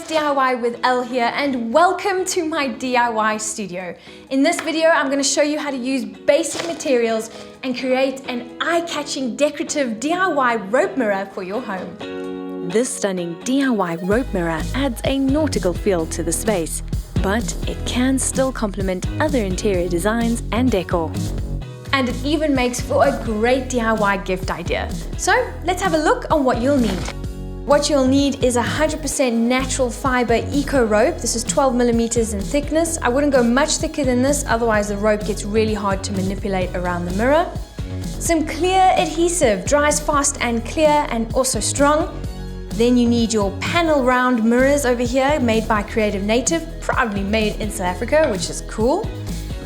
DIY with Elle here, and welcome to my DIY studio. In this video, I'm going to show you how to use basic materials and create an eye-catching decorative DIY rope mirror for your home. This stunning DIY rope mirror adds a nautical feel to the space, but it can still complement other interior designs and decor. And it even makes for a great DIY gift idea. So let's have a look on what you'll need. What you'll need is 100% natural fiber eco rope. This is 12 millimeters in thickness. I wouldn't go much thicker than this, otherwise the rope gets really hard to manipulate around the mirror. Some clear adhesive, dries fast and clear and also strong. Then you need your panel round mirrors over here, made by Creative Native, proudly made in South Africa, which is cool.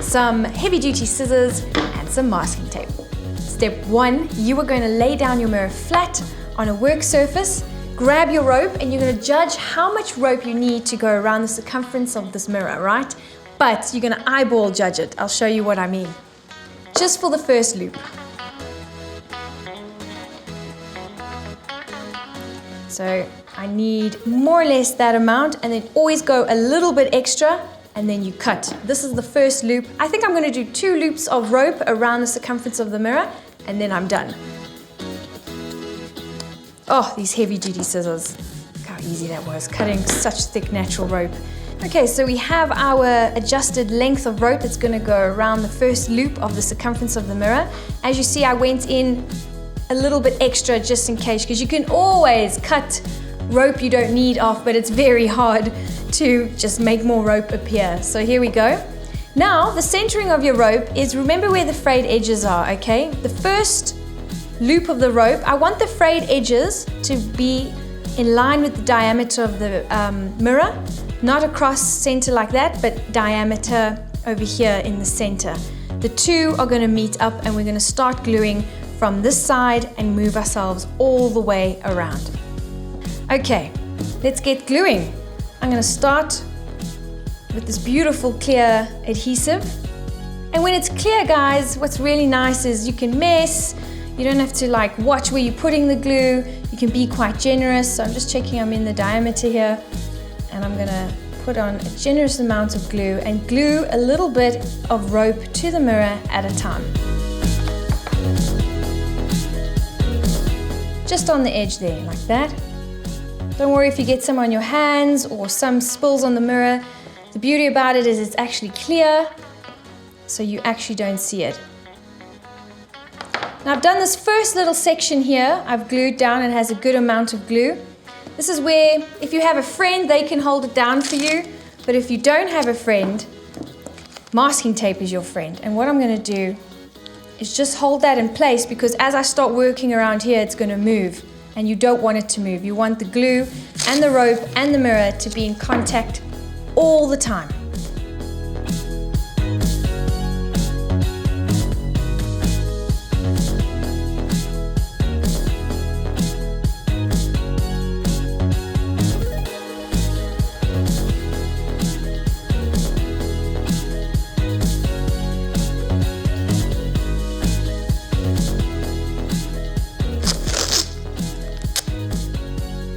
Some heavy duty scissors and some masking tape. Step 1, you are going to lay down your mirror flat on a work surface. Grab your rope and you're going to judge how much rope you need to go around the circumference of this mirror, right? But you're going to eyeball judge it. I'll show you what I mean. Just for the first loop. So I need more or less that amount, and then always go a little bit extra and then you cut. This is the first loop. I think I'm going to do 2 loops of rope around the circumference of the mirror and then I'm done. Oh, these heavy duty scissors. Look how easy that was, cutting such thick natural rope. Okay, so we have our adjusted length of rope that's going to go around the first loop of the circumference of the mirror. As you see, I went in a little bit extra just in case, because you can always cut rope you don't need off, but it's very hard to just make more rope appear. So here we go. Now, the centering of your rope is, remember where the frayed edges are, okay? The first loop of the rope, I want the frayed edges to be in line with the diameter of the mirror, not across center like that, but diameter over here in the center. The two are going to meet up and we're going to start gluing from this side and move ourselves all the way around. Okay, let's get gluing. I'm going to start with this beautiful clear adhesive. And when it's clear, guys, what's really nice is you can mess. You don't have to like watch where you're putting the glue. You can be quite generous. So I'm just checking I'm in the diameter here. And I'm gonna put on a generous amount of glue and glue a little bit of rope to the mirror at a time. Just on the edge there, like that. Don't worry if you get some on your hands or some spills on the mirror. The beauty about it is it's actually clear, so you actually don't see it. Now I've done this first little section here. I've glued down and it has a good amount of glue. This is where, if you have a friend, they can hold it down for you. But if you don't have a friend, masking tape is your friend. And what I'm going to do is just hold that in place, because as I start working around here, it's going to move. And you don't want it to move. You want the glue and the rope and the mirror to be in contact all the time.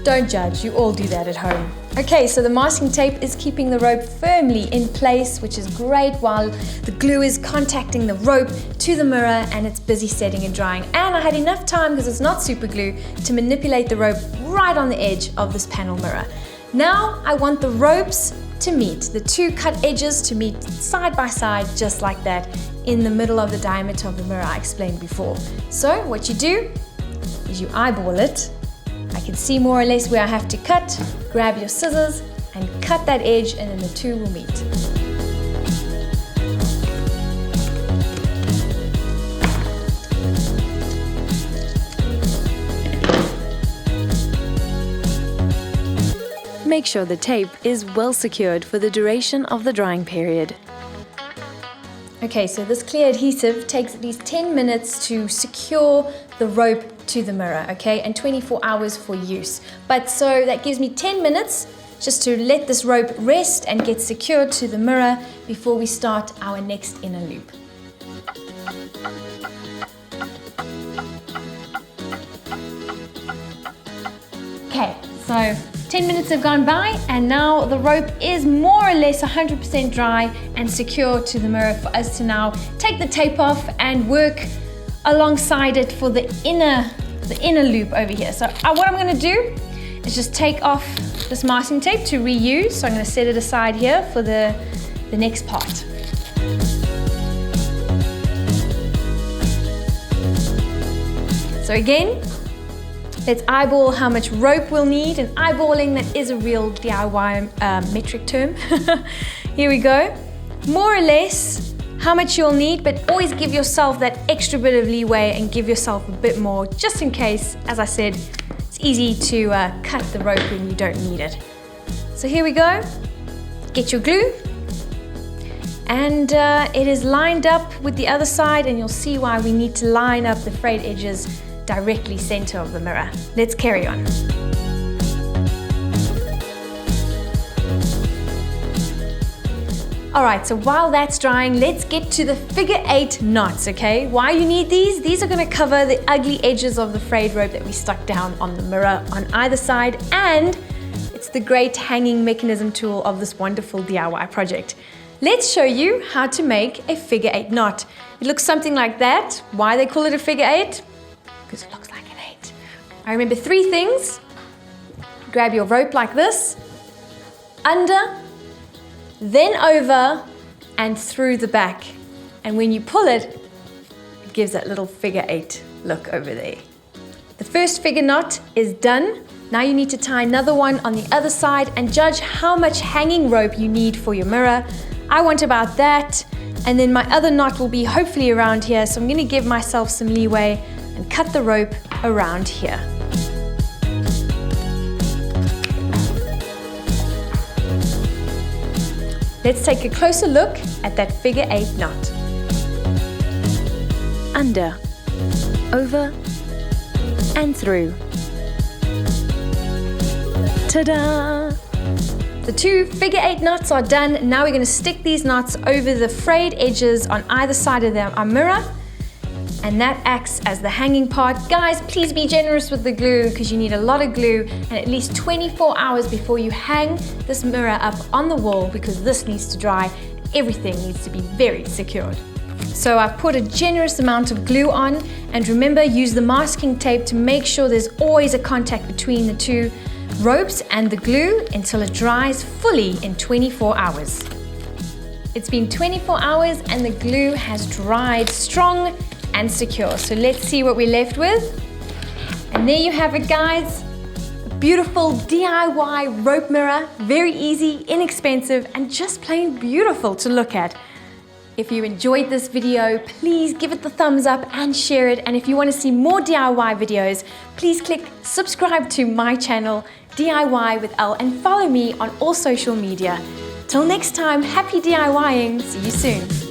Don't judge, you all do that at home. Okay, so the masking tape is keeping the rope firmly in place, which is great, while the glue is contacting the rope to the mirror and it's busy setting and drying. And I had enough time, because it's not super glue, to manipulate the rope right on the edge of this panel mirror. Now I want the ropes to meet, the 2 cut edges to meet side by side, just like that, in the middle of the diameter of the mirror I explained before. So what you do is you eyeball it. I can see more or less where I have to cut. Grab your scissors and cut that edge, and then the 2 will meet. Make sure the tape is well secured for the duration of the drying period. Okay, so this clear adhesive takes at least 10 minutes to secure the rope to the mirror, okay, and 24 hours for use. But so that gives me 10 minutes just to let this rope rest and get secured to the mirror before we start our next inner loop. Okay, so 10 minutes have gone by and now the rope is more or less 100% dry and secure to the mirror for us to now take the tape off and work alongside it for the inner loop over here. So what I'm going to do is just take off this masking tape to reuse. So I'm going to set it aside here for the next part. So again, let's eyeball how much rope we'll need, and eyeballing, that is a real DIY metric term. Here we go. More or less how much you'll need, but always give yourself that extra bit of leeway and give yourself a bit more, just in case, as I said, it's easy to cut the rope when you don't need it. So here we go. Get your glue. And it is lined up with the other side, and you'll see why we need to line up the frayed edges directly center of the mirror. Let's carry on. All right, so while that's drying, let's get to the figure 8 knots, okay? Why you need these? These are gonna cover the ugly edges of the frayed rope that we stuck down on the mirror on either side, and it's the great hanging mechanism tool of this wonderful DIY project. Let's show you how to make a figure 8 knot. It looks something like that. Why they call it a figure 8? Because it looks like an 8. I remember 3 things. Grab your rope like this, under, then over, and through the back. And when you pull it, it gives that little figure 8 look over there. The first figure knot is done. Now you need to tie another one on the other side and judge how much hanging rope you need for your mirror. I want about that, and then my other knot will be hopefully around here, so I'm going to give myself some leeway and cut the rope around here. Let's take a closer look at that figure 8 knot. Under, over, and through. Ta-da! The 2 figure 8 knots are done. Now we're going to stick these knots over the frayed edges on either side of our mirror, and that acts as the hanging part. Guys, please be generous with the glue because you need a lot of glue, and at least 24 hours before you hang this mirror up on the wall, because this needs to dry. Everything needs to be very secured. So I've put a generous amount of glue on, and remember, use the masking tape to make sure there's always a contact between the 2 ropes and the glue until it dries fully in 24 hours. It's been 24 hours and the glue has dried strong and secure. So let's see what we're left with. And there you have it, guys. A beautiful DIY rope mirror. Very easy, inexpensive, and just plain beautiful to look at. If you enjoyed this video, please give it the thumbs up and share it. And if you want to see more DIY videos, please click subscribe to my channel, DIY with Elle, and follow me on all social media. Till next time, happy DIYing. See you soon.